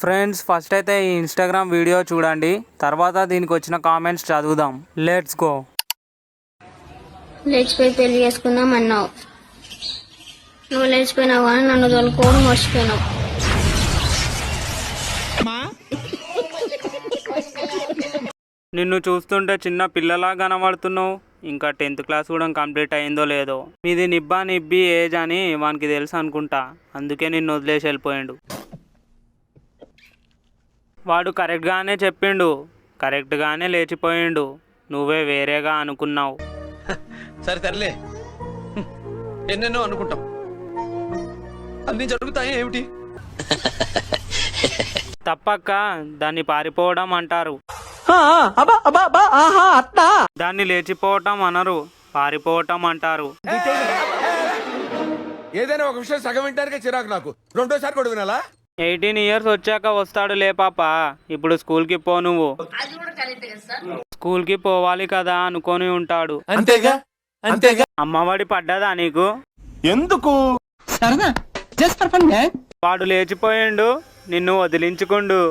Friends first అయితే ఈ Instagram video చూడండి, తర్వాత దీనికి వచ్చిన కామెంట్స్ చదువుదాం. Let's go. లేచిపోయి పెళ్లి చేసుకుందాం అన్నావు. నువ్వు లేచిపోయినావు కానీ నన్ను తోలుకోవడం మర్చిపోయినావు. నిన్ను చూస్తుంటే చిన్న పిల్లలా కనబడుతున్నావు. ఇంకా 10th క్లాస్ కూడా కంప్లీట్ అయిందో లేదో. మీది నిబ్బి ఏజ్ అని వానికి తెలుసు అనుకుంటా, అందుకే నిన్ను వదిలేసి వెళ్ళిపోయాడు. వాడు కరెక్ట్గానే చెప్పిండు, కరెక్ట్గానే లేచిపోయిండు. నువ్వే వేరేగా అనుకున్నావు. సరే తరలే, ఎన్నెన్నో అనుకుంటాం, అన్ని జరుగుతాయి ఏమిటి? తప్పక్క దాన్ని పారిపోవడం అంటారు. దాన్ని లేచిపోవటం అనరు, పారిపోవటం అంటారు. ఏదైనా ఒక విషయం సగం వింటానికే చిరాకు నాకు. రెండోసారి కూడా వినాలా? 18 years వచ్చాక వస్తాడు లే పాప. ఇప్పుడు స్కూల్కి పో, నువ్వు స్కూల్కి పోవాలి కదా అనుకొని ఉంటాడు. అంతేగా అంతేగా. అమ్మఒడి పడ్డదా నీకు? ఎందుకు? సరదా, జస్ట్ ఫర్ ఫన్. వాడు లేచిపోయిండు, నిన్ను వదిలించుకుండు.